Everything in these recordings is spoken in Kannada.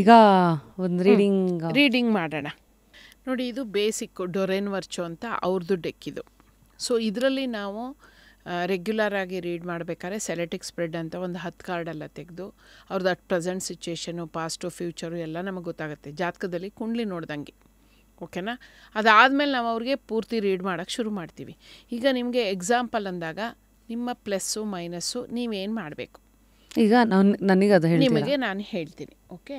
ಈಗ ಒಂದು ರೀಡಿಂಗ್ ಮಾಡೋಣ ನೋಡಿ. ಇದು ಬೇಸಿಕ್ಕು ಡೊರೆನ್ ವರ್ಚೋ ಅಂತ ಅವ್ರದ್ದು ಡೆಕ್ ಇದು. ಸೊ ಇದರಲ್ಲಿ ನಾವು ರೆಗ್ಯುಲರ್ ಆಗಿ ರೀಡ್ ಮಾಡಬೇಕಾದ್ರೆ ಸೆಲೆಟಿಕ್ ಸ್ಪ್ರೆಡ್ ಅಂತ ಒಂದು 10 ಕಾರ್ಡೆಲ್ಲ ತೆಗೆದು ಅವ್ರದ್ದು at present situation, past, future ಎಲ್ಲ ನಮಗೆ ಗೊತ್ತಾಗುತ್ತೆ ಜಾತಕದಲ್ಲಿ ಕುಂಡ್ಲಿ ನೋಡ್ದಂಗೆ. ಓಕೆನಾ? ಅದಾದಮೇಲೆ ನಾವು ಅವ್ರಿಗೆ ಪೂರ್ತಿ ರೀಡ್ ಮಾಡೋಕ್ಕೆ ಶುರು ಮಾಡ್ತೀವಿ. ಈಗ ನಿಮಗೆ ಎಕ್ಸಾಂಪಲ್ ಅಂದಾಗ ನಿಮ್ಮ ಪ್ಲಸ್ಸು ಮೈನಸ್ಸು ನೀವೇನು ಮಾಡಬೇಕು ಈಗ ನನಗೆ ಅದು ನಿಮಗೆ ನಾನು ಹೇಳ್ತೀನಿ. ಓಕೆ,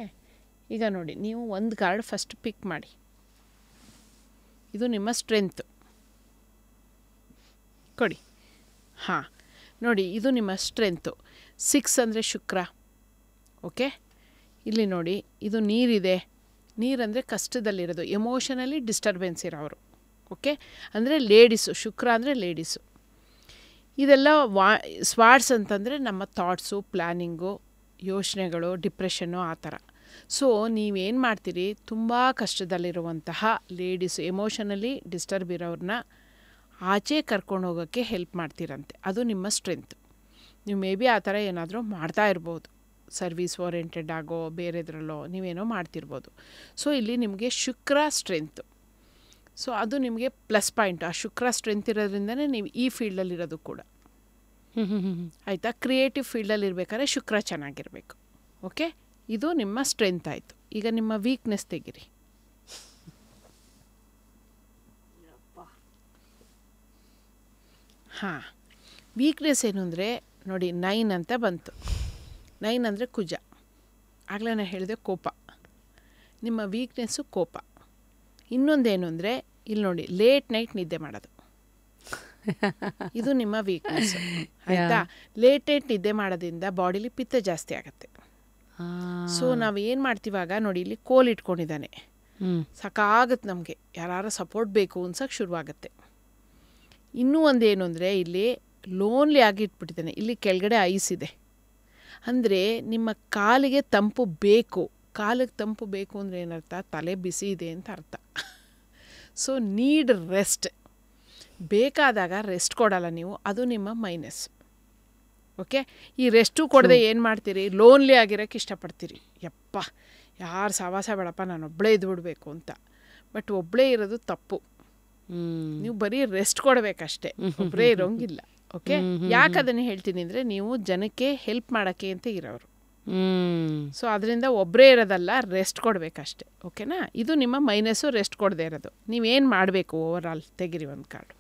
ಈಗ ನೋಡಿ, ನೀವು ಒಂದು ಕಾರ್ಡ್ ಫಸ್ಟ್ ಪಿಕ್ ಮಾಡಿ. ಇದು ನಿಮ್ಮ ಸ್ಟ್ರೆಂತು ಕೊಡಿ. ಹಾಂ ನೋಡಿ, ಇದು ನಿಮ್ಮ ಸ್ಟ್ರೆಂತು. 6 ಅಂದರೆ ಶುಕ್ರ. ಓಕೆ, ಇಲ್ಲಿ ನೋಡಿ, ಇದು ನೀರಿದೆ. ನೀರಂದರೆ ಕಷ್ಟದಲ್ಲಿರೋದು, ಎಮೋಷನಲಿ ಡಿಸ್ಟರ್ಬೆನ್ಸ್ ಇರೋರು. ಓಕೆ, ಅಂದರೆ ಲೇಡೀಸು. ಶುಕ್ರ ಅಂದರೆ ಲೇಡೀಸು. ಇದೆಲ್ಲ ಸ್ವಾರ್ಡ್ಸ್ ಅಂತಂದರೆ ನಮ್ಮ ಥಾಟ್ಸು, ಪ್ಲ್ಯಾನಿಂಗು, ಯೋಚನೆಗಳು, ಡಿಪ್ರೆಷನ್ನು, ಆ ಥರ. ಸೊ ನೀವೇನು ಮಾಡ್ತೀರಿ, ತುಂಬ ಕಷ್ಟದಲ್ಲಿರುವಂತಹ ಲೇಡೀಸು, ಎಮೋಷನಲಿ ಡಿಸ್ಟರ್ಬ್ ಇರೋರನ್ನ ಆಚೆ ಕರ್ಕೊಂಡು ಹೋಗೋಕ್ಕೆ ಹೆಲ್ಪ್ ಮಾಡ್ತೀರಂತೆ. ಅದು ನಿಮ್ಮ ಸ್ಟ್ರೆಂತ್. ನೀವು ಮೇ ಬಿ ಆ ಥರ ಏನಾದರೂ ಮಾಡ್ತಾ ಇರ್ಬೋದು, ಸರ್ವೀಸ್ ಓರಿಯೆಂಟೆಡ್ ಆಗೋ ಬೇರೆದ್ರಲ್ಲೋ ನೀವೇನೋ ಮಾಡ್ತಿರ್ಬೋದು. ಸೊ ಇಲ್ಲಿ ನಿಮಗೆ ಶುಕ್ರ ಸ್ಟ್ರೆಂತು. ಸೊ ಅದು ನಿಮಗೆ ಪ್ಲಸ್ ಪಾಯಿಂಟ್. ಆ ಶುಕ್ರ ಸ್ಟ್ರೆಂತ್ ಇರೋದ್ರಿಂದನೇ ನೀವು ಈ ಫೀಲ್ಡಲ್ಲಿರೋದು ಕೂಡ. ಆಯಿತಾ? ಕ್ರಿಯೇಟಿವ್ ಫೀಲ್ಡಲ್ಲಿ ಇರಬೇಕಾದ್ರೆ ಶುಕ್ರ ಚೆನ್ನಾಗಿರಬೇಕು. ಓಕೆ, ಇದು ನಿಮ್ಮ ಸ್ಟ್ರೆಂತ್ ಆಯಿತು. ಈಗ ನಿಮ್ಮ ವೀಕ್ನೆಸ್ ತೆಗಿರಿ. ಹಾಂ, ವೀಕ್ನೆಸ್ ಏನು ಅಂದರೆ ನೋಡಿ, 9 ಅಂತ ಬಂತು. 9 ಅಂದರೆ ಕುಜ. ಆಗಲೇ ನಾನು ಹೇಳಿದೆ ಕೋಪ. ನಿಮ್ಮ ವೀಕ್ನೆಸ್ಸು ಕೋಪ. ಇನ್ನೊಂದೇನು ಅಂದರೆ ಇಲ್ಲಿ ನೋಡಿ, ಲೇಟ್ ನೈಟ್ ನಿದ್ದೆ ಮಾಡೋದು. ಇದು ನಿಮ್ಮ ವೀಕ್ನೆಸ್. ಆಯಿತಾ? ಲೇಟ್ ನೈಟ್ ನಿದ್ದೆ ಮಾಡೋದ್ರಿಂದ ಬಾಡಿಲಿ ಪಿತ್ತ ಜಾಸ್ತಿ ಆಗುತ್ತೆ. ಸೊ ನಾವು ಏನು ಮಾಡ್ತೀವಾಗ ನೋಡಿ, ಇಲ್ಲಿ ಕೋಲ್ ಇಟ್ಕೊಂಡಿದ್ದಾನೆ, ಸಾಕಾಗುತ್ತೆ ನಮಗೆ, ಯಾರು ಸಪೋರ್ಟ್ ಬೇಕು ಅನ್ಸೋಕ್ಕೆ ಶುರುವಾಗುತ್ತೆ. ಇನ್ನೂ ಒಂದೇನು ಅಂದರೆ ಇಲ್ಲಿ ಲೋನ್ಲಿ ಆಗಿ ಇಟ್ಬಿಟ್ಟಿದ್ದಾನೆ. ಇಲ್ಲಿ ಕೆಳಗಡೆ ಐಸ್ ಇದೆ, ಅಂದರೆ ನಿಮ್ಮ ಕಾಲಿಗೆ ತಂಪು ಬೇಕು. ಕಾಲಿಗೆ ತಂಪು ಬೇಕು ಅಂದರೆ ಏನರ್ಥ? ತಲೆ ಬಿಸಿ ಇದೆ ಅಂತ ಅರ್ಥ. So need rest. ಬೇಕಾದಾಗ ರೆಸ್ಟ್ ಕೊಡಲ್ಲ ನೀವು, ಅದು ನಿಮ್ಮ ಮೈನಸ್. ಓಕೆ, ಈ ರೆಸ್ಟು ಕೊಡದೆ ಏನು ಮಾಡ್ತೀರಿ? ಲೋನ್ಲಿ ಆಗಿರೋಕ್ಕೆ ಇಷ್ಟಪಡ್ತೀರಿ. ಯಪ್ಪ, ಯಾರು ಸವಾಸ ಬೇಡಪ್ಪ, ನಾನು ಒಬ್ಬಳೇ ಇದ್ಬಿಡ್ಬೇಕು ಅಂತ. ಬಟ್ ಒಬ್ಬಳೇ ಇರೋದು ತಪ್ಪು. ನೀವು ಬರೀ ರೆಸ್ಟ್ ಕೊಡಬೇಕಷ್ಟೆ, ಒಬ್ಬರೇ ಇರೋಂಗಿಲ್ಲ. ಓಕೆ, ಯಾಕೆ ಅದನ್ನು ಹೇಳ್ತೀನಿ ಅಂದರೆ, ನೀವು ಜನಕ್ಕೆ ಹೆಲ್ಪ್ ಮಾಡೋಕ್ಕೆ ಅಂತ ಇರೋರು. ಸೊ ಅದರಿಂದ ಒಬ್ಬರೇ ಇರೋದಲ್ಲ, ರೆಸ್ಟ್ ಕೊಡಬೇಕಷ್ಟೆ. ಓಕೆನಾ? ಇದು ನಿಮ್ಮ ಮೈನಸ್ಸು, ರೆಸ್ಟ್ ಕೊಡದೇ ಇರೋದು. ನೀವೇನು ಮಾಡಬೇಕು ಓವರ್ ಆಲ್ ತೆಗಿರಿ ಒಂದು ಕಾರ್ಡು.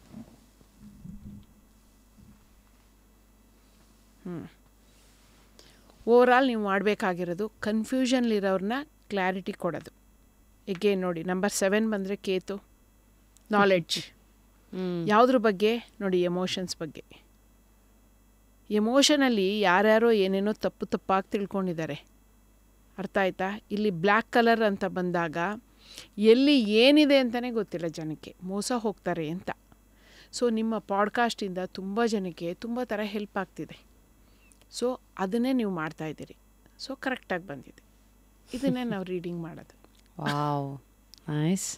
ಓವರ್ ಆಲ್ ನೀವು ಮಾಡಬೇಕಾಗಿರೋದು ಕನ್ಫ್ಯೂಷನ್ಲಿರೋರನ್ನ ಕ್ಲಾರಿಟಿ ಕೊಡೋದು. ಎಗೇನ್ ನೋಡಿ, ನಂಬರ್ 7 ಬಂದರೆ ಕೇತು, ನಾಲೆಡ್ಜ್. ಯಾವುದ್ರ ಬಗ್ಗೆ ನೋಡಿ? ಎಮೋಷನ್ಸ್ ಬಗ್ಗೆ. ಎಮೋಷನಲ್ಲಿ ಯಾರ್ಯಾರೋ ಏನೇನೋ ತಪ್ಪಾಗಿ ತಿಳ್ಕೊಂಡಿದ್ದಾರೆ. ಅರ್ಥ ಆಯ್ತಾ? ಇಲ್ಲಿ ಬ್ಲ್ಯಾಕ್ ಕಲರ್ ಅಂತ ಬಂದಾಗ ಎಲ್ಲಿ ಏನಿದೆ ಅಂತಲೇ ಗೊತ್ತಿಲ್ಲ ಜನಕ್ಕೆ, ಮೋಸ ಹೋಗ್ತಾರೆ ಅಂತ. ಸೊ ನಿಮ್ಮ ಪಾಡ್ಕಾಸ್ಟಿಂದ ತುಂಬ ಜನಕ್ಕೆ ತುಂಬ ಥರ ಹೆಲ್ಪ್ ಆಗ್ತಿದೆ. ಸೊ ಅದನ್ನೇ ನೀವು ಮಾಡ್ತಾಯಿದ್ದೀರಿ. ಸೊ ಕರೆಕ್ಟಾಗಿ ಬಂದಿದೆ. ಇದನ್ನೇ ನಾವು ರೀಡಿಂಗ್ ಮಾಡೋದು. Wow, nice.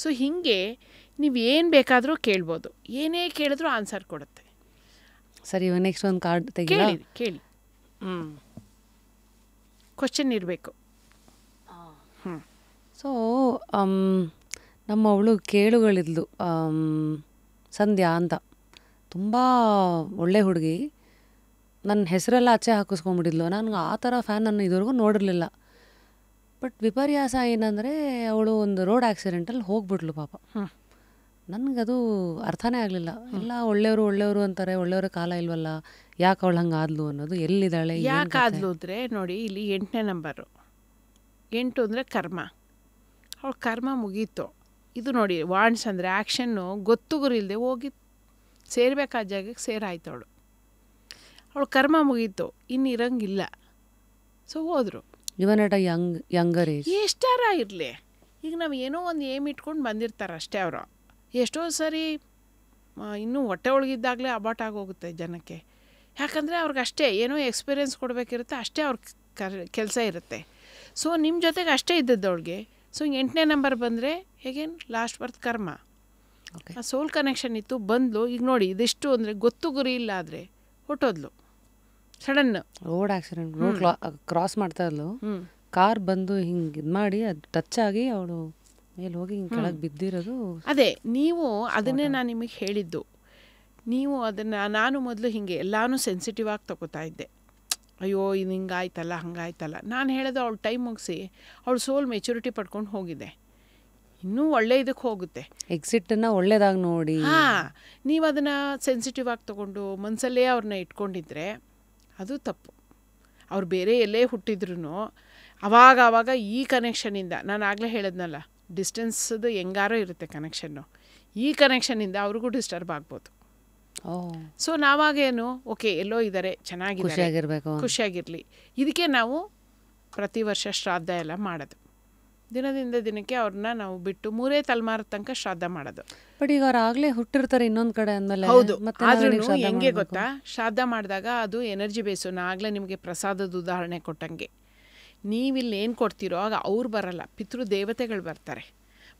ಸೊ ಹೀಗೆ ನೀವು ಏನು ಬೇಕಾದರೂ ಕೇಳ್ಬೋದು, ಏನೇ ಕೇಳಿದ್ರೂ ಆನ್ಸರ್ ಕೊಡುತ್ತೆ. ಸರಿ, ನೆಕ್ಸ್ಟ್ ಒಂದು ಕಾರ್ಡ್ ಕೇಳಿ. ಕ್ವಶನ್ ಇರಬೇಕು. ಸೊ ನಮ್ಮವಳು ಕೇಳುಗಳಿದ್ಲು, ಸಂಧ್ಯಾ ಅಂತ. ತುಂಬ ಒಳ್ಳೆ ಹುಡುಗಿ. ನನ್ನ ಹೆಸರೆಲ್ಲ ಆಚೆ ಹಾಕಿಸ್ಕೊಂಬಿಟ್ಟಿದ್ಲು. ನನಗೆ ಆ ಥರ ಫ್ಯಾನ್ ನಾನು ಇದುವರೆಗೂ ನೋಡಿರಲಿಲ್ಲ. ಬಟ್ ವಿಪರ್ಯಾಸ ಏನಂದರೆ, ಅವಳು ಒಂದು ರೋಡ್ ಆಕ್ಸಿಡೆಂಟಲ್ಲಿ ಹೋಗ್ಬಿಟ್ಲು ಪಾಪ. ನನಗದು ಅರ್ಥನೇ ಆಗಲಿಲ್ಲ. ಎಲ್ಲ ಒಳ್ಳೆಯವರು ಅಂತಾರೆ, ಒಳ್ಳೆಯವ್ರ ಕಾಲ ಇಲ್ವಲ್ಲ, ಯಾಕೆ ಅವಳು ಹಂಗೆ ಆದ್ಲು ಅನ್ನೋದು. ಎಲ್ಲಿದ್ದಾಳೆ, ಯಾಕೆ ಆದ್ಲು ಅಂದರೆ ನೋಡಿ, ಇಲ್ಲಿ 8ನೇ ನಂಬರು. 8 ಅಂದರೆ ಕರ್ಮ. ಅವಳು ಕರ್ಮ ಮುಗೀತು. ಇದು ನೋಡಿ, ವಾಂಡ್ಸ್ ಅಂದರೆ ಆ್ಯಕ್ಷನ್ನು ಗೊತ್ತು ಗುರಿಲ್ದೆ ಹೋಗಿ ಸೇರಬೇಕಾದ ಜಾಗಕ್ಕೆ ಸೇರಾಯ್ತು ಅವಳು. ಅವಳು ಕರ್ಮ ಮುಗೀತು, ಇನ್ನು ಇರೋಂಗಿಲ್ಲ. ಸೊ ಹೋದರು. ಇವನ್ ಎಟ್ ಯಂಗರ್ ಏಜ್. ಎಷ್ಟಾರ ಇರಲಿ, ಈಗ ನಾವು ಏನೋ ಒಂದು ಏಮ್ ಇಟ್ಕೊಂಡು ಬಂದಿರ್ತಾರೆ ಅಷ್ಟೇ ಅವರು. ಎಷ್ಟೋ ಸರಿ ಇನ್ನೂ ಹೊಟ್ಟೆ ಒಳಗಿದ್ದಾಗಲೇ ಅಬಾಟ್ ಆಗೋಗುತ್ತೆ ಜನಕ್ಕೆ. ಯಾಕಂದರೆ ಅವ್ರಿಗಷ್ಟೇ ಏನೋ ಎಕ್ಸ್ಪೀರಿಯೆನ್ಸ್ ಕೊಡಬೇಕಿರುತ್ತೆ, ಅಷ್ಟೇ ಅವ್ರ ಕೆಲಸ ಇರುತ್ತೆ. ಸೊ ನಿಮ್ಮ ಜೊತೆಗೆ ಅಷ್ಟೇ ಇದ್ದದ್ದು ಅವಳಿಗೆ. ಸೊ 8ನೇ ನಂಬರ್ ಬಂದರೆ ಹೇಗೇನು ಲಾಸ್ಟ್ ಬರ್ತ್ ಕರ್ಮ. ಆ ಸೋಲ್ ಕನೆಕ್ಷನ್ ಇತ್ತು, ಬಂದ್ಲು. ಈಗ ನೋಡಿ, ಇದಿಷ್ಟು ಅಂದರೆ ಗೊತ್ತು ಗುರಿ ಇಲ್ಲ ಆದರೆ ಹೊಟ್ಟೋದ್ಲು. Sudden. Road accident, road cross ಮಾಡ್ತಾ ಇದ್ಲು, ಹ್ಞೂ ಕಾರ್ ಬಂದು ಹಿಂಗೆ ಇದು ಮಾಡಿ ಅದು ಟಚ್ ಆಗಿ ಅವಳು ಮೇಲೆ ಹೋಗಿ ಹಿಂಗೆ ಕೆಳಗೆ ಬಿದ್ದಿರೋದು. ಅದೇ ನೀವು ಅದನ್ನೇ ನಾನು ನಿಮಗೆ ಹೇಳಿದ್ದು. ನೀವು ಅದನ್ನು, ನಾನು ಮೊದಲು ಹೀಗೆ ಎಲ್ಲನೂ ಸೆನ್ಸಿಟಿವ್ ಆಗಿ ತಗೋತಾ ಇದ್ದೆ. ಅಯ್ಯೋ ಇದು ಹಿಂಗಾಯ್ತಲ್ಲ ಹಂಗಾಯ್ತಲ್ಲ. ನಾನು ಹೇಳೋದು ಅವಳು ಟೈಮ್ ಮುಗಿಸಿ ಅವಳು ಸೋಲ್ ಮೆಚುರಿಟಿ ಪಡ್ಕೊಂಡು ಹೋಗಿದೆ, ಇನ್ನೂ ಒಳ್ಳೆ ಇದಕ್ಕೆ ಹೋಗುತ್ತೆ. ಎಕ್ಸಿಟನ್ನು ಒಳ್ಳೇದಾಗಿ ನೋಡಿ. ಹಾಂ, ನೀವು ಅದನ್ನು ಸೆನ್ಸಿಟಿವ್ ಆಗಿ ತೊಗೊಂಡು ಮನಸ್ಸಲ್ಲೇ ಅವ್ರನ್ನ ಇಟ್ಕೊಂಡಿದ್ರೆ ಅದು ತಪ್ಪು. ಅವ್ರು ಬೇರೆ ಎಲ್ಲೇ ಹುಟ್ಟಿದ್ರು ಆವಾಗ ಈ ಕನೆಕ್ಷನಿಂದ, ನಾನು ಆಗಲೇ ಹೇಳಿದ್ನಲ್ಲ, ಡಿಸ್ಟೆನ್ಸ್ದು ಹೆಂಗಾರೋ ಇರುತ್ತೆ ಕನೆಕ್ಷನ್ನು, ಈ ಕನೆಕ್ಷನಿಂದ ಅವ್ರಿಗೂ ಡಿಸ್ಟರ್ಬ್ ಆಗ್ಬೋದು. ಸೊ ನಾವಾಗೇನು ಓಕೆ ಎಲ್ಲೋ ಇದ್ದಾರೆ, ಚೆನ್ನಾಗಿದ್ದಾರೆ, ಖುಷಿಯಾಗಿರಲಿ. ಇದಕ್ಕೆ ನಾವು ಪ್ರತಿ ವರ್ಷ ಶ್ರಾದ್ದ ಎಲ್ಲ ಮಾಡೋದು. ದಿನದಿಂದ ದಿನಕ್ಕೆ ಅವ್ರನ್ನ ನಾವು ಬಿಟ್ಟು 3 ತಲೆಮಾರದ ತನಕ ಶ್ರಾದ್ದ ಮಾಡೋದು. ಬಟ್ ಈಗ ಅವ್ರು ಆಗಲೇ ಹುಟ್ಟಿರ್ತಾರೆ ಇನ್ನೊಂದು ಕಡೆ ಅಂದಮೇಲೆ. ಹೌದು, ಆದ್ರೂ ಹೆಂಗೆ ಗೊತ್ತಾ, ಶ್ರಾದ್ದ ಮಾಡಿದಾಗ ಅದು ಎನರ್ಜಿ ಬೇಸು. ನಾನು ಆಗಲೇ ನಿಮಗೆ ಪ್ರಸಾದದ ಉದಾಹರಣೆ ಕೊಟ್ಟಂಗೆ, ನೀವಿಲ್ಲಿ ಏನು ಕೊಡ್ತೀರೋ ಆಗ ಅವ್ರು ಬರಲ್ಲ, ಪಿತೃ ದೇವತೆಗಳು ಬರ್ತಾರೆ.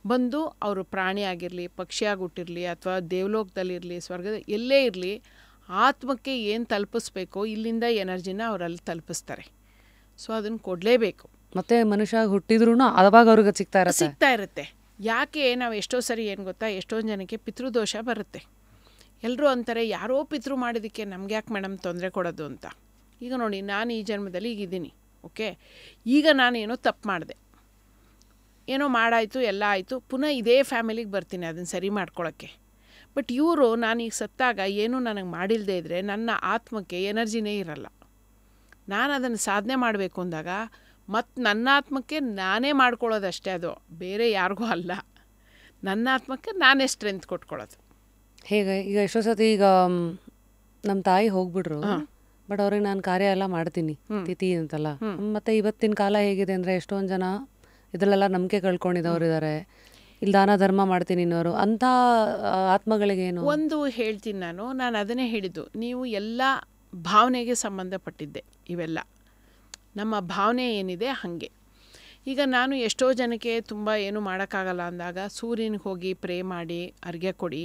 ಬಂದು ಅವರು ಪ್ರಾಣಿ ಆಗಿರಲಿ, ಪಕ್ಷಿಯಾಗಿ ಹುಟ್ಟಿರಲಿ, ಅಥವಾ ದೇವಲೋಕದಲ್ಲಿರಲಿ, ಸ್ವರ್ಗದ ಎಲ್ಲೇ ಇರಲಿ, ಆತ್ಮಕ್ಕೆ ಏನು ತಲುಪಿಸ್ಬೇಕೋ ಇಲ್ಲಿಂದ ಎನರ್ಜಿನ ಅವರಲ್ಲಿ ತಲುಪಿಸ್ತಾರೆ. ಸೊ ಅದನ್ನು ಕೊಡಲೇಬೇಕು. ಮತ್ತೆ ಮನುಷ್ಯ ಹುಟ್ಟಿದ್ರೂ ಅವಾಗ ಅವ್ರಿಗೆ ಸಿಗ್ತಾ ಇರುತ್ತೆ. ಯಾಕೆ ನಾವು ಎಷ್ಟೋ ಸರಿ ಏನು ಗೊತ್ತಾ, ಎಷ್ಟೊಂದು ಜನಕ್ಕೆ ಪಿತೃದೋಷ ಬರುತ್ತೆ. ಎಲ್ಲರೂ ಅಂತಾರೆ ಯಾರೋ ಪಿತೃ ಮಾಡಿದ್ದಕ್ಕೆ ನಮ್ಗೆ ಯಾಕೆ ಮೇಡಮ್ ತೊಂದರೆ ಕೊಡೋದು ಅಂತ. ಈಗ ನೋಡಿ, ನಾನು ಈ ಜನ್ಮದಲ್ಲಿ ಈಗಿದ್ದೀನಿ, ಓಕೆ, ಈಗ ನಾನು ಏನೋ ತಪ್ಪು ಮಾಡಿದೆ, ಏನೋ ಮಾಡಾಯಿತು, ಎಲ್ಲ ಆಯಿತು, ಪುನಃ ಇದೇ ಫ್ಯಾಮಿಲಿಗೆ ಬರ್ತೀನಿ ಅದನ್ನು ಸರಿ ಮಾಡ್ಕೊಳ್ಳೋಕ್ಕೆ. ಬಟ್ ಇವರು ನಾನೀಗ ಸತ್ತಾಗ ಏನೂ ನನಗೆ ಮಾಡಿಲ್ಲದೆ ಇದ್ದರೆ ನನ್ನ ಆತ್ಮಕ್ಕೆ ಎನರ್ಜಿನೇ ಇರಲ್ಲ. ನಾನು ಅದನ್ನು ಸಾಧನೆ ಮಾಡಬೇಕು ಅಂದಾಗ ಮತ್ತು ನನ್ನ ಆತ್ಮಕ್ಕೆ ನಾನೇ ಮಾಡ್ಕೊಳ್ಳೋದಷ್ಟೇ, ಅದು ಬೇರೆ ಯಾರಿಗೂ ಅಲ್ಲ. ನನ್ನ ಆತ್ಮಕ್ಕೆ ನಾನೇ ಸ್ಟ್ರೆಂತ್ ಕೊಟ್ಕೊಳ್ಳೋದು. ಹೇಗೆ ಈಗ ಎಷ್ಟೋ ಸತಿ ಈಗ ನಮ್ಮ ತಾಯಿ ಹೋಗ್ಬಿಟ್ರು, ಬಟ್ ಅವ್ರಿಗೆ ನಾನು ಕಾರ್ಯ ಎಲ್ಲ ಮಾಡ್ತೀನಿ ತಿಥಿ ಅಂತಲ್ಲ. ಮತ್ತು ಇವತ್ತಿನ ಕಾಲ ಹೇಗಿದೆ ಅಂದರೆ ಎಷ್ಟೊಂದು ಜನ ಇದರಲ್ಲೆಲ್ಲ ನಂಬಿಕೆ ಕಳ್ಕೊಂಡಿದ್ದವ್ರು ಇದ್ದಾರೆ. ಇಲ್ಲಿ ದಾನ ಧರ್ಮ ಮಾಡ್ತೀನಿ ಅನ್ನೋರು, ಅಂಥ ಆತ್ಮಗಳಿಗೇನು ಒಂದು ಹೇಳ್ತೀನಿ ನಾನು ಅದನ್ನೇ ಹೇಳಿದ್ದು. ನೀವು ಎಲ್ಲ ಭಾವನೆಗೆ ಸಂಬಂಧಪಟ್ಟಿದ್ದೆ ಇವೆಲ್ಲ. ನಮ್ಮ ಭಾವನೆ ಏನಿದೆ ಹಾಗೆ. ಈಗ ನಾನು ಎಷ್ಟೋ ಜನಕ್ಕೆ ತುಂಬ ಏನು ಮಾಡೋಕ್ಕಾಗಲ್ಲ ಅಂದಾಗ ಸೂರ್ಯನಿಗೆ ಹೋಗಿ ಪ್ರೇ ಮಾಡಿ, ಅರ್ಘ್ಯ ಕೊಡಿ,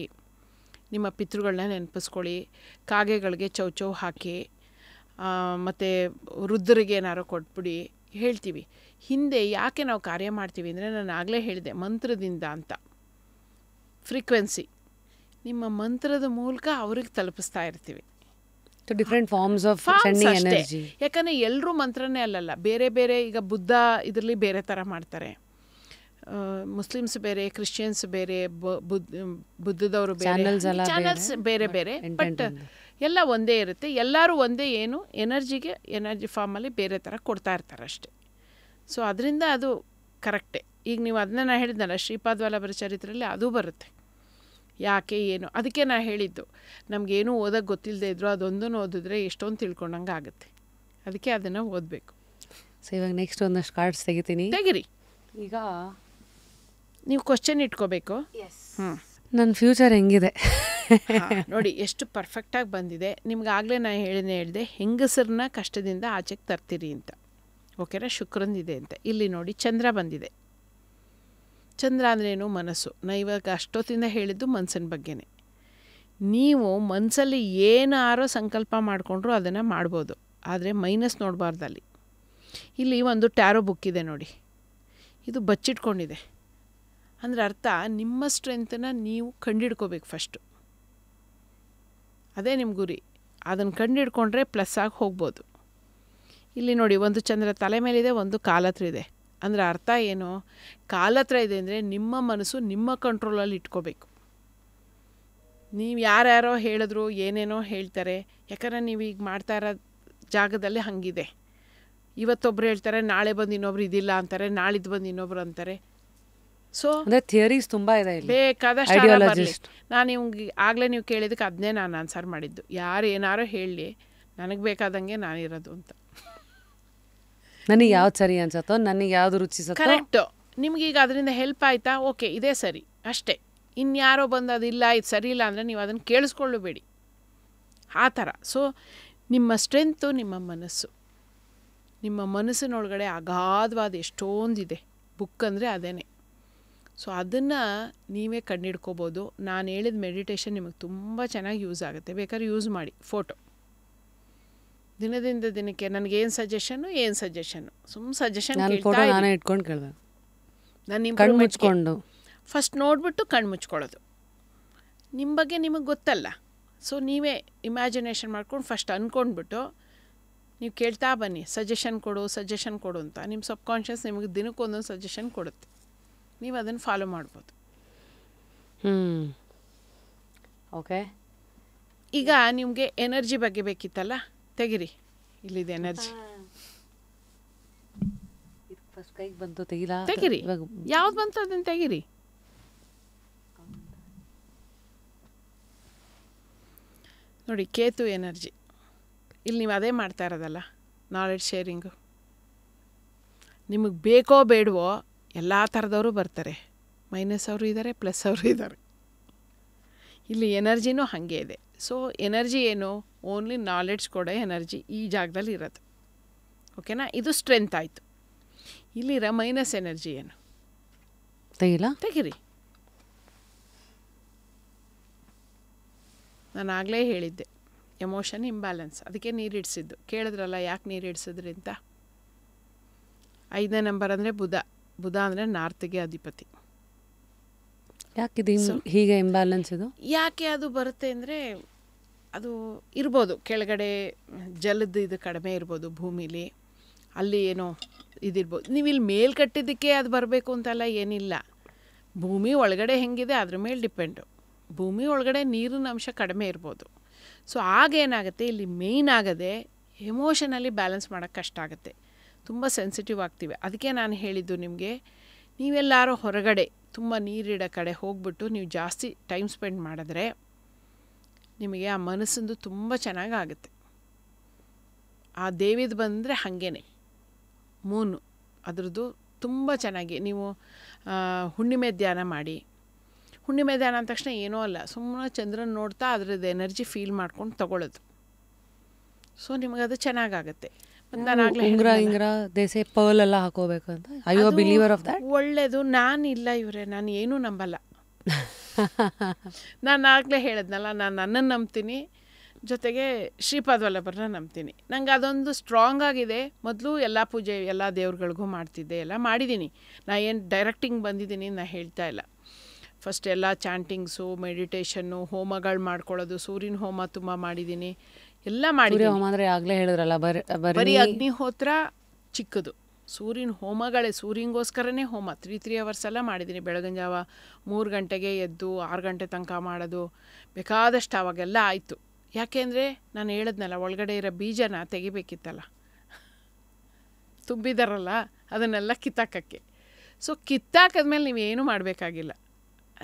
ನಿಮ್ಮ ಪಿತೃಗಳನ್ನ ನೆನಪಿಸ್ಕೊಳ್ಳಿ, ಕಾಗೆಗಳಿಗೆ ಚೌಚೌ ಹಾಕಿ, ಮತ್ತು ರುದ್ರಿಗೆ ಏನಾರು ಕೊಟ್ಬಿಡಿ ಹೇಳ್ತೀವಿ. ಹಿಂದೆ ಯಾಕೆ ನಾವು ಕಾರ್ಯ ಮಾಡ್ತೀವಿ ಅಂದರೆ, ನಾನು ಆಗಲೇ ಹೇಳಿದೆ ಮಂತ್ರದಿಂದ ಅಂತ. ಫ್ರೀಕ್ವೆನ್ಸಿ, ನಿಮ್ಮ ಮಂತ್ರದ ಮೂಲಕ ಅವ್ರಿಗೆ ತಲುಪಿಸ್ತಾ ಇರ್ತೀವಿ. Different forms of energy. ಯಾಕಂದರೆ ಎಲ್ಲರೂ ಮಂತ್ರನೇ ಅಲ್ಲಲ್ಲ, ಬೇರೆ ಬೇರೆ. ಈಗ ಬುದ್ಧ ಇದರಲ್ಲಿ ಬೇರೆ ಥರ ಮಾಡ್ತಾರೆ, ಮುಸ್ಲಿಮ್ಸ್ ಬೇರೆ, ಕ್ರಿಶ್ಚಿಯನ್ಸ್ ಬೇರೆ, ಬುದ್ಧದವರು ಬೇರೆ, ಚಾನಲ್ಸ್ ಬೇರೆ ಬೇರೆ. ಬಟ್ ಎಲ್ಲ ಒಂದೇ ಇರುತ್ತೆ, ಎಲ್ಲರೂ ಒಂದೇ. ಏನು ಎನರ್ಜಿಗೆ ಎನರ್ಜಿ ಫಾರ್ಮಲ್ಲಿ ಬೇರೆ ಥರ ಕೊಡ್ತಾ ಇರ್ತಾರೆ ಅಷ್ಟೇ. ಸೊ ಅದರಿಂದ ಅದು ಕರೆಕ್ಟೇ. ಈಗ ನೀವು ಅದನ್ನ ನಾನು ಹೇಳಿದ್ನಲ್ಲ, ಶ್ರೀಪಾದ್ ವಲ್ಲಭರ ಚರಿತ್ರೆಯಲ್ಲಿ ಅದು ಬರುತ್ತೆ, ಯಾಕೆ ಏನು. ಅದಕ್ಕೆ ನಾನು ಹೇಳಿದ್ದು, ನಮಗೇನು ಓದೋಕ್ಕೆ ಗೊತ್ತಿಲ್ಲದೆ ಇದ್ರು ಅದೊಂದನ್ನು ಓದಿದ್ರೆ ಎಷ್ಟೊಂದು ತಿಳ್ಕೊಂಡಂಗೆ ಆಗುತ್ತೆ. ಅದಕ್ಕೆ ಅದನ್ನು ಓದಬೇಕು. ಸೊ ಇವಾಗ ನೆಕ್ಸ್ಟ್ ಒಂದಷ್ಟು ಕಾರ್ಡ್ಸ್ ತೆಗಿರಿ. ಈಗ ನೀವು ಕ್ವಶನ್ ಇಟ್ಕೋಬೇಕು. ನನ್ನ ಫ್ಯೂಚರ್ ಹೆಂಗಿದೆ ನೋಡಿ, ಎಷ್ಟು ಪರ್ಫೆಕ್ಟಾಗಿ ಬಂದಿದೆ. ನಿಮ್ಗಾಗಲೇ ನಾನು ಹೇಳಿದೆ ಹೆಂಗಸರನ್ನ ಕಷ್ಟದಿಂದ ಆಚೆಗೆ ತರ್ತೀರಿ ಅಂತ. ಓಕೆನಾ, ಶುಕ್ರಂದಿದೆ ಅಂತ. ಇಲ್ಲಿ ನೋಡಿ ಚಂದ್ರ ಬಂದಿದೆ. ಚಂದ್ರ ಅಂದ್ರೇನು, ಮನಸ್ಸು. ನಾನು ಇವಾಗ ಅಷ್ಟೊತ್ತಿಂದ ಹೇಳಿದ್ದು ಮನಸ್ಸಿನ ಬಗ್ಗೆನೇ. ನೀವು ಮನಸ್ಸಲ್ಲಿ ಏನಾರೋ ಸಂಕಲ್ಪ ಮಾಡಿಕೊಂಡ್ರು ಅದನ್ನು ಮಾಡ್ಬೋದು, ಆದರೆ ಮೈನಸ್ ನೋಡಬಾರ್ದಲ್ಲಿ. ಇಲ್ಲಿ ಒಂದು ಟ್ಯಾರೋ ಬುಕ್ ಇದೆ ನೋಡಿ, ಇದು ಬಚ್ಚಿಟ್ಕೊಂಡಿದೆ. ಅಂದರೆ ಅರ್ಥ, ನಿಮ್ಮ ಸ್ಟ್ರೆಂತನ್ನು ನೀವು ಕಂಡಿಡ್ಕೋಬೇಕು ಫಸ್ಟು. ಅದೇ ನಿಮ್ಮ ಗುರಿ. ಅದನ್ನು ಕಂಡಿಡ್ಕೊಂಡ್ರೆ ಪ್ಲಸ್ ಆಗಿ ಹೋಗ್ಬೋದು. ಇಲ್ಲಿ ನೋಡಿ, ಒಂದು ಚಂದ್ರ ತಲೆ ಮೇಲಿದೆ, ಒಂದು ಕಾಲತ್ರ ಇದೆ. ಅಂದರೆ ಅರ್ಥ ಏನು, ಕಾಲತ್ರ ಇದೆ ಅಂದರೆ ನಿಮ್ಮ ಮನಸ್ಸು ನಿಮ್ಮ ಕಂಟ್ರೋಲಲ್ಲಿ ಇಟ್ಕೋಬೇಕು. ನೀವು ಯಾರ್ಯಾರೋ ಹೇಳಿದ್ರು, ಏನೇನೋ ಹೇಳ್ತಾರೆ, ಯಾಕಂದರೆ ನೀವು ಈಗ ಮಾಡ್ತಾ ಇರೋ ಜಾಗದಲ್ಲಿ ಹಾಗಿದೆ. ಇವತ್ತೊಬ್ರು ಹೇಳ್ತಾರೆ, ನಾಳೆ ಬಂದು ಇನ್ನೊಬ್ರು ಇದಿಲ್ಲ ಅಂತಾರೆ, ನಾಳಿದ್ದು ಬಂದು ಇನ್ನೊಬ್ರು ಅಂತಾರೆ. ಸೊ ಥಿಯರೀಸ್ ತುಂಬ ಇದೆ, ಬೇಕಾದಷ್ಟು. ನಾನು ನಿಮ್ಗೆ ಆಗಲೇ ನೀವು ಕೇಳಿದಕ್ಕೆ ಅದನ್ನೇ ನಾನು ಆನ್ಸರ್ ಮಾಡಿದ್ದು. ಯಾರು ಏನಾರೋ ಹೇಳಲಿ, ನನಗೆ ಬೇಕಾದಂಗೆ ನಾನಿರೋದು ಅಂತ. ನನಗೆ ಯಾವ್ದು ಸರಿ ಅನ್ಸತ್ತೋ, ನನಗೆ ಯಾವುದು ರುಚಿಸತ್ತೋ ಕರೆಕ್ಟು. ನಿಮಗೀಗ ಅದರಿಂದ ಹೆಲ್ಪ್ ಆಯಿತಾ, ಓಕೆ ಇದೇ ಸರಿ ಅಷ್ಟೇ. ಇನ್ಯಾರೋ ಬಂದು ಅದಿಲ್ಲ, ಇದು ಸರಿ ಇಲ್ಲ ಅಂದರೆ ನೀವು ಅದನ್ನು ಕೇಳಿಸ್ಕೊಳ್ಳಬೇಡಿ, ಆ ಥರ. ಸೊ ನಿಮ್ಮ ಸ್ಟ್ರೆಂತು ನಿಮ್ಮ ಮನಸ್ಸು. ನಿಮ್ಮ ಮನಸ್ಸಿನೊಳಗಡೆ ಅಗಾಧವಾದ ಎಷ್ಟೊಂದಿದೆ. ಬುಕ್ ಅಂದರೆ ಅದೇನೆ. ಸೊ ಅದನ್ನು ನೀವೇ ಕಂಡಿಡ್ಕೋಬೋದು. ನಾನು ಹೇಳಿದ ಮೆಡಿಟೇಷನ್ ನಿಮಗೆ ತುಂಬ ಚೆನ್ನಾಗಿ ಯೂಸ್ ಆಗುತ್ತೆ. ಬೇಕಾದ್ರೆ ಯೂಸ್ ಮಾಡಿ. ಫೋಟೋ ದಿನದಿಂದ ದಿನಕ್ಕೆ ನನಗೇನು ಸಜೆಷನ್ನು ಸಜೆಷನ್ ನಾನು ಕೇಳ್ತಾ ಫೋಟೋ ಇರಿ. ನಾನೇ ಇಟ್ಕೊಂಡು ಕೇಳಿದೆ, ನಾನು ಕಣ್ಣು ಮುಚ್ಕೊಂಡು. ಫಸ್ಟ್ ನೋಡಿಬಿಟ್ಟು ಕಣ್ಣು ಮುಚ್ಕೊಳ್ಳೋದು. ನಿಮ್ಮ ಬಗ್ಗೆ ನಿಮಗೆ ಗೊತ್ತಲ್ಲ, ಸೊ ನೀವೇ ಇಮ್ಯಾಜಿನೇಷನ್ ಮಾಡ್ಕೊಂಡು ಫಸ್ಟ್ ಅಂದ್ಕೊಂಡ್ಬಿಟ್ಟು ನೀವು ಕೇಳ್ತಾ ಬನ್ನಿ, ಸಜೆಷನ್ ಕೊಡು ಅಂತ. ನಿಮ್ಮ ಸಬ್ಕಾನ್ಷಿಯಸ್ ನಿಮಗೆ ದಿನಕ್ಕೊಂದೊಂದು ಸಜೆಷನ್ ಕೊಡುತ್ತೆ, ನೀವು ಅದನ್ನು ಫಾಲೋ ಮಾಡ್ಬೋದು. ಓಕೆ. ಈಗ ನಿಮಗೆ ಎನರ್ಜಿ ಬಗ್ಗೆ ಬೇಕಿತ್ತಲ್ಲ, ತೆಗಿರಿ, ಇಲ್ಲಿದೆ ಎನರ್ಜಿ. ಫಸ್ಟ್ ಕೈಗೆ ಬಂತು, ತೆಗಿಲಾ? ತೆಗಿರಿ, ಯಾವ್ದು ಬಂತು ಅದನ್ನು ತೆಗಿರಿ. ನೋಡಿ, ಕೇತು ಎನರ್ಜಿ. ಇಲ್ಲಿ ನೀವು ಅದೇ ಮಾಡ್ತಾ ಇರೋದಲ್ಲ, ನಾಲೆಡ್ಜ್ ಶೇರಿಂಗು. ನಿಮಗೆ ಬೇಕೋ ಬೇಡವೋ ಎಲ್ಲ ಥರದವರು ಬರ್ತಾರೆ, ಮೈನಸ್ ಅವರು ಇದ್ದಾರೆ, ಪ್ಲಸ್ ಅವರು ಇದ್ದಾರೆ. ಇಲ್ಲಿ ಎನರ್ಜಿನೂ ಹಾಗೆ ಇದೆ. ಸೊ ಎನರ್ಜಿ ಏನು? ಓನ್ಲಿ ನಾಲೆಡ್ಜ್ ಕೊಡೋ ಎನರ್ಜಿ ಈ ಜಾಗದಲ್ಲಿ ಇರೋದು. ಓಕೆನಾ? ಇದು ಸ್ಟ್ರೆಂತ್ ಆಯಿತು. ಇಲ್ಲಿರೋ ಮೈನಸ್ ಎನರ್ಜಿ ಏನು? ತೆಗಿಲಾ? ತೆಗಿರಿ. ನಾನು ಆಗಲೇ ಹೇಳಿದ್ದೆ, ಎಮೋಷನ್ ಇಂಬ್ಯಾಲೆನ್ಸ್, ಅದಕ್ಕೆ ನೀರಿಡಿಸಿದ್ದು. ಕೇಳಿದ್ರಲ್ಲ ಯಾಕೆ ನೀರಿಡಿಸಿದ್ರಿ ಅಂತ. 5ನೇ ನಂಬರ್ ಅಂದರೆ ಬುಧ ಅಂದರೆ ನಾರ್ತ್ಗೆ ಅಧಿಪತಿ. ಯಾಕಿದು ಹೀಗೆ ಇಂಬ್ಯಾಲೆನ್ಸ್ ಇದು? ಯಾಕೆ ಅದು ಬರುತ್ತೆ ಅಂದರೆ, ಅದು ಇರ್ಬೋದು ಕೆಳಗಡೆ ಜಲದ ಇದು ಕಡಿಮೆ ಇರ್ಬೋದು ಭೂಮಿಲಿ, ಅಲ್ಲಿ ಏನೋ ಇದಿರ್ಬೋದು. ನೀವು ಇಲ್ಲಿ ಮೇಲ್ ಕಟ್ಟಿದ್ದಕ್ಕೆ ಅದು ಬರಬೇಕು ಅಂತೆಲ್ಲ ಏನಿಲ್ಲ. ಭೂಮಿ ಒಳಗಡೆ ಹೆಂಗಿದೆ ಅದ್ರ ಮೇಲೆ ಡಿಪೆಂಡು. ಭೂಮಿ ಒಳಗಡೆ ನೀರಿನ ಅಂಶ ಕಡಿಮೆ ಇರ್ಬೋದು. ಸೊ ಆಗೇನಾಗುತ್ತೆ, ಇಲ್ಲಿ ಮೇಯ್ನ್ ಆಗದೆ ಎಮೋಷನಲ್ಲಿ ಬ್ಯಾಲೆನ್ಸ್ ಮಾಡೋಕ್ಕೆ ಕಷ್ಟ ಆಗುತ್ತೆ, ತುಂಬ ಸೆನ್ಸಿಟಿವ್ ಆಗ್ತೀವಿ. ಅದಕ್ಕೆ ನಾನು ಹೇಳಿದ್ದು ನಿಮಗೆ, ನೀವೆಲ್ಲರೂ ಹೊರಗಡೆ ತುಂಬ ನೀರಿಡೋ ಕಡೆ ಹೋಗ್ಬಿಟ್ಟು ನೀವು ಜಾಸ್ತಿ ಟೈಮ್ ಸ್ಪೆಂಡ್ ಮಾಡಿದ್ರೆ ನಿಮಗೆ ಆ ಮನಸ್ಸಿಂದು ತುಂಬ ಚೆನ್ನಾಗಾಗುತ್ತೆ. ಆ ದೇವಿದು ಬಂದರೆ ಹಾಗೇನೆ ಮೂನು ಅದ್ರದ್ದು ತುಂಬ ಚೆನ್ನಾಗಿ ನೀವು ಹುಣ್ಣಿಮೆ ಧ್ಯಾನ ಮಾಡಿ. ಹುಣ್ಣಿಮೆ ಧ್ಯಾನ ಅಂದ ತಕ್ಷಣ ಏನೂ ಅಲ್ಲ, ಸುಮ್ಮನೆ ಚಂದ್ರನ ನೋಡ್ತಾ ಅದ್ರದ್ದು ಎನರ್ಜಿ ಫೀಲ್ ಮಾಡ್ಕೊಂಡು ತಗೊಳ್ಳೋದು. ಸೊ ನಿಮಗದು ಚೆನ್ನಾಗಾಗುತ್ತೆ. ಮತ್ತು ನಾನು ಆಗಲೇ ಉಂಗ್ರ ದೇಸೆ ಪರ್ಲ್ ಎಲ್ಲ ಹಾಕೋಬೇಕು ಅಂತ. I you a believer of that? ಒಳ್ಳೆಯದು. ನಾನಿಲ್ಲ ಇವರೇ, ನಾನು ಏನೂ ನಂಬಲ್ಲ. ನಾನು ಆಗಲೇ ಹೇಳಿದ್ನಲ್ಲ, ನಾನು ನನ್ನನ್ನು ನಂಬ್ತೀನಿ, ಜೊತೆಗೆ ಶ್ರೀಪಾದ್ ವಲ್ಲಭರನ್ನ ನಂಬ್ತೀನಿ. ನಂಗೆ ಅದೊಂದು ಸ್ಟ್ರಾಂಗ್ ಆಗಿದೆ. ಮೊದಲು ಎಲ್ಲ ಪೂಜೆ ಎಲ್ಲ ದೇವ್ರುಗಳಿಗೂ ಮಾಡ್ತಿದ್ದೆ, ಎಲ್ಲ ಮಾಡಿದ್ದೀನಿ. ನಾ ಏನು ಡೈರೆಕ್ಟಿಂಗ್ ಬಂದಿದ್ದೀನಿ ನಾ ಹೇಳ್ತಾ ಇಲ್ಲ. ಫಸ್ಟ್ ಎಲ್ಲ ಚಾಂಟಿಂಗ್ಸು, ಮೆಡಿಟೇಷನ್ನು, ಹೋಮಗಳು ಮಾಡ್ಕೊಳ್ಳೋದು, ಸೂರ್ಯನ ಹೋಮ ತುಂಬ ಮಾಡಿದ್ದೀನಿ, ಎಲ್ಲ ಮಾಡಿದ್ದೀನಿ. ಹೋಮ ಅಂದರೆ ಆಗಲೇ ಹೇಳಿದ್ರಲ್ಲ, ಬರೀ ಅಗ್ನಿಹೋತ್ರ ಚಿಕ್ಕದು, ಸೂರ್ಯನ ಹೋಮಗಳೇ, ಸೂರ್ಯನಿಗೋಸ್ಕರನೇ ಹೋಮ 3 hours ಎಲ್ಲ ಮಾಡಿದ್ದೀನಿ. ಬೆಳಗಿನ ಜಾವ 3 ಗಂಟೆಗೆ ಎದ್ದು 6 ಗಂಟೆ ತನಕ ಮಾಡೋದು ಬೇಕಾದಷ್ಟು ಅವಾಗೆಲ್ಲ ಆಯಿತು. ಯಾಕೆಂದರೆ ನಾನು ಹೇಳಿದ್ನಲ್ಲ, ಒಳಗಡೆ ಇರೋ ಬೀಜನ ತೆಗಿಬೇಕಿತ್ತಲ್ಲ, ತುಂಬಿದಾರಲ್ಲ ಅದನ್ನೆಲ್ಲ ಕಿತ್ತಾಕಕ್ಕೆ. ಸೊ ಕಿತ್ತಾಕದ್ಮೇಲೆ ನೀವೇನು ಮಾಡಬೇಕಾಗಿಲ್ಲ,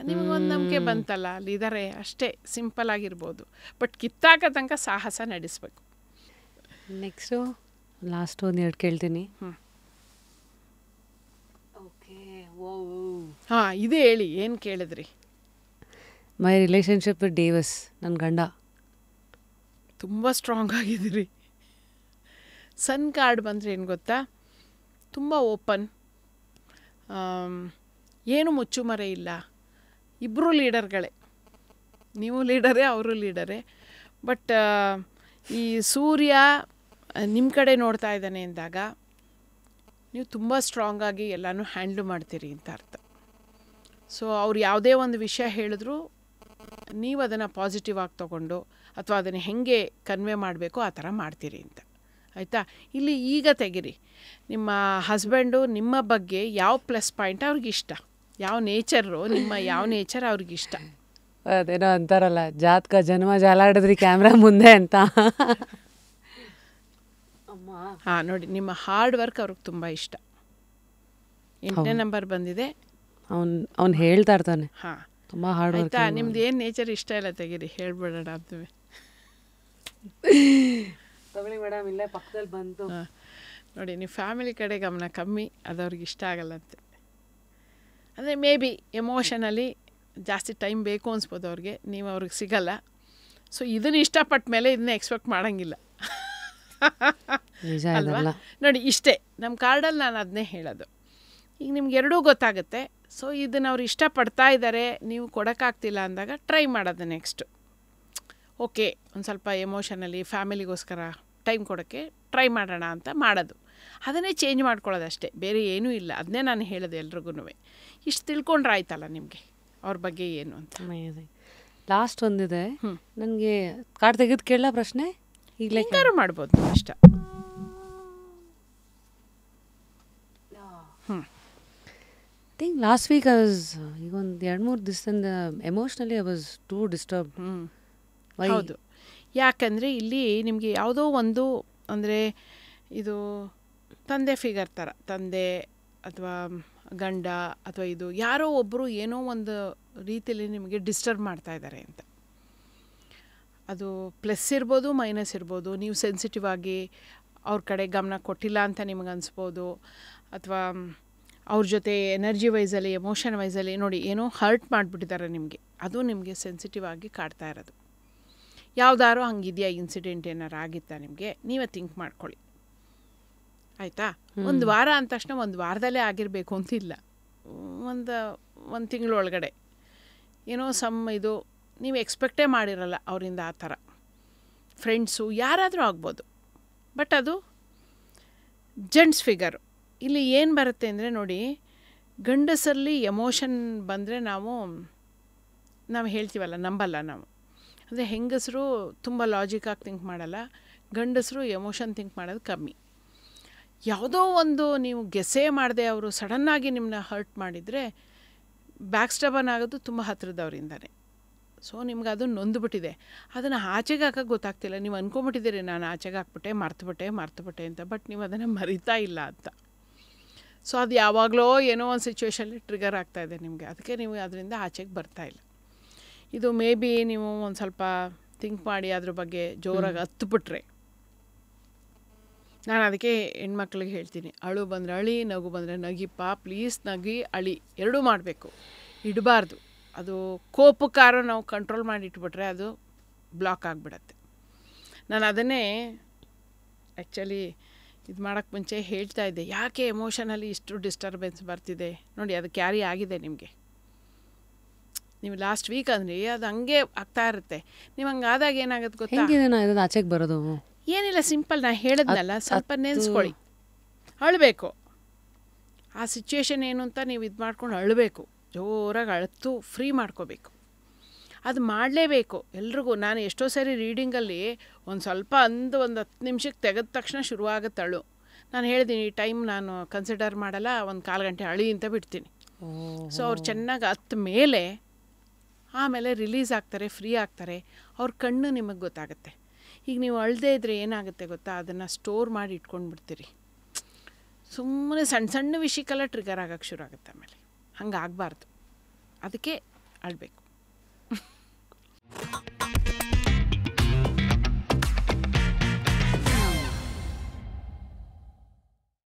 ನಿಮಗೊಂದು ನಂಬಿಕೆ ಬಂತಲ್ಲ ಅಲ್ಲಿದ್ದಾರೆ ಅಷ್ಟೇ, ಸಿಂಪಲ್ ಆಗಿರ್ಬೋದು. ಬಟ್ ಕಿತ್ತಾಕ ತನಕ ಸಾಹಸ ನಡೆಸಬೇಕು. ನೆಕ್ಸ್ಟು ಲಾಸ್ಟ್ ಒಂದು 2 ಕೇಳ್ತೀನಿ. ಓಕೆ. ಹಾಂ, ಇದು ಹೇಳಿ, ಏನು ಕೇಳಿದ್ರಿ? ಮೈ ರಿಲೇಷನ್ಶಿಪ್ ವಿತ್ ಡೇವಿಸ್, ನನ್ನ ಗಂಡ. ತುಂಬ ಸ್ಟ್ರಾಂಗ್ ಆಗಿದ್ದೀರಿ. ಸನ್ ಕಾರ್ಡ್ ಬಂದರೆ ಏನು ಗೊತ್ತಾ, ತುಂಬ ಓಪನ್, ಏನು ಮುಚ್ಚುಮರೆ ಇಲ್ಲ. ಇಬ್ಬರು ಲೀಡರ್ಗಳೇ, ನೀವು ಲೀಡರೇ ಅವರು ಲೀಡರೇ. ಬಟ್ ಈ ಸೂರ್ಯ ನಿಮ್ಮ ಕಡೆ ನೋಡ್ತಾ ಇದ್ದಾನೆ ಅಂದಾಗ ನೀವು ತುಂಬ ಸ್ಟ್ರಾಂಗಾಗಿ ಎಲ್ಲನೂ ಹ್ಯಾಂಡ್ಲ್ ಮಾಡ್ತೀರಿ ಅಂತ ಅರ್ಥ. ಸೊ ಅವ್ರು ಯಾವುದೇ ಒಂದು ವಿಷಯ ಹೇಳಿದ್ರು ನೀವು ಅದನ್ನು ಪಾಸಿಟಿವ್ ಆಗಿ ತೊಗೊಂಡು, ಅಥವಾ ಅದನ್ನು ಹೇಗೆ ಕನ್ವೆ ಮಾಡಬೇಕು ಆ ಥರ ಮಾಡ್ತೀರಿ ಅಂತ. ಆಯಿತಾ? ಇಲ್ಲಿ ಈಗ ತೆಗಿರಿ, ನಿಮ್ಮ ಹಸ್ಬೆಂಡು ನಿಮ್ಮ ಬಗ್ಗೆ ಯಾವ ಪ್ಲಸ್ ಪಾಯಿಂಟ್ ಅವ್ರಿಗಿಷ್ಟ, ಯಾವ ನೇಚರು, ನಿಮ್ಮ ಯಾವ ನೇಚರ್ ಅವ್ರಿಗಿಷ್ಟ. ಅದೇನೋ ಅಂತಾರಲ್ಲ, ಜಾತಕ ಜನ್ಮ ಜಾಲಾಡಿದ್ರಿ ಕ್ಯಾಮ್ರಾ ಮುಂದೆ ಅಂತ. ಹಾಂ, ನೋಡಿ, ನಿಮ್ಮ ಹಾರ್ಡ್ ವರ್ಕ್ ಅವ್ರಿಗೆ ತುಂಬ ಇಷ್ಟ. 8ನೇ ನಂಬರ್ ಬಂದಿದೆ. ಅವ್ನು ಹೇಳ್ತಾ ಇರ್ತಾನೆ, ಹಾಂ, ತುಂಬ ಹಾರ್ಡ್ ವರ್ಕ್. ಆಯಿತಾ? ನಿಮ್ದು ಏನು ನೇಚರ್ ಇಷ್ಟ ಇಲ್ಲ ತೆಗೀರಿ, ಹೇಳ್ಬಿಡೋಣ ಅದು. ತಗೊಳ್ಳಿ ಮೇಡಮ್, ಇಲ್ಲೇ ಪಕ್ಕದಲ್ಲಿ ಬಂತು. ಹಾಂ, ನೋಡಿ, ನೀವು ಫ್ಯಾಮಿಲಿ ಕಡೆ ಗಮನ ಕಮ್ಮಿ, ಅದು ಅವ್ರಿಗೆ ಇಷ್ಟ ಆಗಲ್ಲಂತೆ. ಅಂದರೆ ಮೇ ಬಿ ಎಮೋಷನಲಿ ಜಾಸ್ತಿ ಟೈಮ್ ಬೇಕು ಅನ್ಸ್ಬೋದು ಅವ್ರಿಗೆ, ನೀವು ಅವ್ರಿಗೆ ಸಿಗಲ್ಲ. ಸೊ ಇದನ್ನು ಇಷ್ಟಪಟ್ಟ ಮೇಲೆ ಇದನ್ನ ಎಕ್ಸ್ಪೆಕ್ಟ್ ಮಾಡೋಂಗಿಲ್ಲ ಅಲ್ವಾ? ನೋಡಿ, ಇಷ್ಟೇ ನಮ್ಮ ಕಾರ್ಡಲ್ಲಿ ನಾನು ಅದನ್ನೇ ಹೇಳೋದು. ಈಗ ನಿಮ್ಗೆ ಎರಡೂ ಗೊತ್ತಾಗುತ್ತೆ. ಸೊ ಇದನ್ನು ಅವ್ರು ಇಷ್ಟಪಡ್ತಾ ಇದ್ದಾರೆ, ನೀವು ಕೊಡೋಕ್ಕಾಗ್ತಿಲ್ಲ ಅಂದಾಗ ಟ್ರೈ ಮಾಡೋದು ನೆಕ್ಸ್ಟು. ಓಕೆ, ಒಂದು ಸ್ವಲ್ಪ ಎಮೋಷನಲಿ ಫ್ಯಾಮಿಲಿಗೋಸ್ಕರ ಟೈಮ್ ಕೊಡೋಕ್ಕೆ ಟ್ರೈ ಮಾಡೋಣ ಅಂತ ಮಾಡೋದು. ಅದನ್ನೇ ಚೇಂಜ್ ಮಾಡ್ಕೊಳ್ಳೋದು ಅಷ್ಟೇ, ಬೇರೆ ಏನೂ ಇಲ್ಲ. ಅದನ್ನೇ ನಾನು ಹೇಳೋದು ಎಲ್ರಿಗೂ. ಇಷ್ಟು ತಿಳ್ಕೊಂಡ್ರೆ ಆಯ್ತಲ್ಲ ನಿಮಗೆ ಅವ್ರ ಬಗ್ಗೆ ಏನು ಅಂತ. ಲಾಸ್ಟ್ ಒಂದಿದೆ ನನಗೆ. ಕಾರ್ಡ್ ತೆಗೆದು ಕೇಳಲ್ಲ ಪ್ರಶ್ನೆ? ಈಗಲೇ ಹೆಂಗಾರು ಮಾಡ್ಬೋದು ನೀವು ಇಷ್ಟ. Think last week I was, ಈಗ ಒಂದು 2-3 ದಿವಸದಿಂದ emotionally I was two disturb. ಹೌದು, ಯಾಕಂದರೆ ಇಲ್ಲಿ ನಿಮಗೆ ಯಾವುದೋ ಒಂದು ಅಂದರೆ ಇದು ತಂದೆ ಫಿಗರ್ ಥರ, ತಂದೆ ಅಥವಾ ಗಂಡ ಅಥವಾ ಇದು ಯಾರೋ ಒಬ್ಬರು ಏನೋ ಒಂದು ರೀತಿಯಲ್ಲಿ ನಿಮಗೆ ಡಿಸ್ಟರ್ಬ್ ಮಾಡ್ತಾ ಇದ್ದಾರೆ ಅಂತ. ಅದು ಪ್ಲಸ್ ಇರ್ಬೋದು, ಮೈನಸ್ ಇರ್ಬೋದು. ನೀವು ಸೆನ್ಸಿಟಿವ್ ಆಗಿ ಅವ್ರ ಕಡೆ ಗಮನ ಕೊಟ್ಟಿಲ್ಲ ಅಂತ ನಿಮಗೆ ಅನಿಸ್ಬೋದು, ಅಥವಾ ಅವ್ರ ಜೊತೆ ಎನರ್ಜಿ ವೈಸಲ್ಲಿ, ಎಮೋಷನ್ ವೈಸಲ್ಲಿ ನೋಡಿ ಏನೋ ಹರ್ಟ್ ಮಾಡಿಬಿಟ್ಟಿದ್ದಾರೆ ನಿಮಗೆ. ಅದು ನಿಮಗೆ ಸೆನ್ಸಿಟಿವ್ ಆಗಿ ಕಾಡ್ತಾ ಇರೋದು. ಯಾವುದಾರೋ ಹಂಗಿದೆಯಾ ಇನ್ಸಿಡೆಂಟ್ ಏನಾರು ಆಗಿತ್ತಾ ನಿಮಗೆ, ನೀವೇ ಥಿಂಕ್ ಮಾಡ್ಕೊಳ್ಳಿ ಆಯಿತಾ. ಒಂದು ವಾರ ಅಂದ ತಕ್ಷಣ ಒಂದು ವಾರದಲ್ಲೇ ಆಗಿರಬೇಕು ಅಂತಿಲ್ಲ. ಒಂದು ತಿಂಗಳೊಳಗಡೆ ಏನೋ ಇದು ನೀವು ಎಕ್ಸ್ಪೆಕ್ಟೇ ಮಾಡಿರಲ್ಲ ಅವರಿಂದ. ಆ ಥರ ಫ್ರೆಂಡ್ಸು ಯಾರಾದರೂ ಆಗ್ಬೋದು. ಬಟ್ ಅದು ಜೆಂಟ್ಸ್ ಫಿಗರು. ಇಲ್ಲಿ ಏನು ಬರುತ್ತೆ ಅಂದರೆ ನೋಡಿ, ಗಂಡಸರಲ್ಲಿ ಎಮೋಷನ್ ಬಂದರೆ ನಾವು ಹೇಳ್ತೀವಲ್ಲ, ನಂಬಲ್ಲ ನಾವು. ಅಂದರೆ ಹೆಂಗಸರು ತುಂಬ ಲಾಜಿಕಾಗಿ ಥಿಂಕ್ ಮಾಡಲ್ಲ, ಗಂಡಸರು ಎಮೋಷನ್ ಥಿಂಕ್ ಮಾಡೋದು ಕಮ್ಮಿ. ಯಾವುದೋ ಒಂದು ನೀವು ಗೆಸ್ಸೇ ಮಾಡದೆ ಅವರು ಸಡನ್ನಾಗಿ ನಿಮ್ಮನ್ನ ಹರ್ಟ್ ಮಾಡಿದರೆ ಬ್ಯಾಕ್ ಸ್ಟಬನ್ ಆಗೋದು ತುಂಬ ಹತ್ತಿರದವರಿಂದನೇ. ಸೊ ನಿಮ್ಗೆ ಅದು ನೊಂದುಬಿಟ್ಟಿದೆ, ಅದನ್ನು ಆಚೆಗೆ ಹಾಕೋಕ್ಕೆ ಗೊತ್ತಾಗ್ತಿಲ್ಲ. ನೀವು ಅಂದ್ಕೊಂಬಿಟ್ಟಿದ್ದೀರಿ ನಾನು ಆಚೆಗೆ ಹಾಕ್ಬಿಟ್ಟೆ, ಮರ್ತುಬಿಟ್ಟೆ ಅಂತ. ಬಟ್ ನೀವು ಅದನ್ನು ಮರಿತಾ ಇಲ್ಲ ಅಂತ. ಸೊ ಅದು ಯಾವಾಗಲೋ ಏನೋ ಒಂದು ಸಿಚುವೇಷನಲ್ಲಿ ಟ್ರಿಗರ್ ಆಗ್ತಾಯಿದೆ ನಿಮಗೆ, ಅದಕ್ಕೆ ನೀವು ಅದರಿಂದ ಆಚೆಗೆ ಬರ್ತಾಯಿಲ್ಲ. ಇದು ಮೇ ಬಿ ನೀವು ಒಂದು ಸ್ವಲ್ಪ ಥಿಂಕ್ ಮಾಡಿ ಅದ್ರ ಬಗ್ಗೆ ಜೋರಾಗಿ ಹತ್ತುಬಿಟ್ರೆ. ನಾನು ಅದಕ್ಕೆ ಹೆಣ್ಮಕ್ಳಿಗೆ ಹೇಳ್ತೀನಿ, ಅಳು ಬಂದರೆ ಅಳಿ, ನಗು ಬಂದರೆ ನಗಿಪ್ಪ, ಪ್ಲೀಸ್ ನಗಿ ಅಳಿ ಎರಡೂ ಮಾಡಬೇಕು, ಇಡಬಾರ್ದು. ಅದು ಕೋಪಕ್ಕಾರ ನಾವು ಕಂಟ್ರೋಲ್ ಮಾಡಿ ಇಟ್ಬಿಟ್ರೆ ಅದು ಬ್ಲಾಕ್ ಆಗಿಬಿಡತ್ತೆ. ನಾನು ಅದನ್ನೇ ಆ್ಯಕ್ಚುಲಿ ಇದು ಮಾಡೋಕ್ಕೆ ಮುಂಚೆ ಹೇಳ್ತಾ ಇದ್ದೆ, ಯಾಕೆ ಎಮೋಷನಲ್ಲಿ ಇಷ್ಟು ಡಿಸ್ಟರ್ಬೆನ್ಸ್ ಬರ್ತಿದೆ ನೋಡಿ, ಅದು ಕ್ಯಾರಿ ಆಗಿದೆ ನಿಮಗೆ. ನೀವು ಲಾಸ್ಟ್ ವೀಕ್ ಅಂದರೆ ಅದು ಹಂಗೆ ಆಗ್ತಾ ಇರುತ್ತೆ. ನೀವು ಹಂಗಾದಾಗ ಏನಾಗುತ್ತೆ ಗೊತ್ತಾ, ಆಚೆಗೆ ಬರೋದು ಏನಿಲ್ಲ, ಸಿಂಪಲ್. ನಾನು ಹೇಳಿದ್ನಲ್ಲ, ಸ್ವಲ್ಪ ನೆನೆಸ್ಕೊಳ್ಳಿ, ಅಳಬೇಕು. ಆ ಸಿಚುವೇಶನ್ ಏನು ಅಂತ ನೀವು ಇದು ಮಾಡ್ಕೊಂಡು ಅಳಬೇಕು, ಜೋರಾಗಿ ಅಳುತ್ತು ಫ್ರೀ ಮಾಡ್ಕೋಬೇಕು. ಅದು ಮಾಡಲೇಬೇಕು ಎಲ್ರಿಗೂ. ನಾನು ಎಷ್ಟೋ ಸರಿ ರೀಡಿಂಗಲ್ಲಿ ಒಂದು ಸ್ವಲ್ಪ ಒಂದು 10 ನಿಮಿಷಕ್ಕೆ ತೆಗೆದ ತಕ್ಷಣ ಶುರುವಾಗುತ್ತೆ ಅಳು. ನಾನು ಹೇಳಿದ್ದೀನಿ, ಈ ಟೈಮ್ ನಾನು ಕನ್ಸಿಡರ್ ಮಾಡಲ್ಲ, ಒಂದು 1/4 ಗಂಟೆ ಅಳಿ ಅಂತ ಬಿಡ್ತೀನಿ. ಸೊ ಅವ್ರು ಚೆನ್ನಾಗಿ ಹತ್ತ ಮೇಲೆ ಆಮೇಲೆ ರಿಲೀಸ್ ಆಗ್ತಾರೆ, ಫ್ರೀ ಆಗ್ತಾರೆ. ಅವ್ರ ಕಣ್ಣು ನಿಮಗೆ ಗೊತ್ತಾಗುತ್ತೆ. ಈಗ ನೀವು ಅಳದೇ ಇದ್ದರೆ ಏನಾಗುತ್ತೆ ಗೊತ್ತಾ, ಅದನ್ನು ಸ್ಟೋರ್ ಮಾಡಿ ಇಟ್ಕೊಂಡ್ಬಿಡ್ತೀರಿ. ಸುಮ್ಮನೆ ಸಣ್ಣ ಸಣ್ಣ ವಿಷಯಕ್ಕೆಲ್ಲ ಟ್ರಿಗರ್ ಆಗೋಕ್ಕೆ ಶುರು ಆಗುತ್ತೆ. ಆಮೇಲೆ ಹಂಗೆ ಆಗಬಾರ್ದು, ಅದಕ್ಕೆ ಅಳಬೇಕು.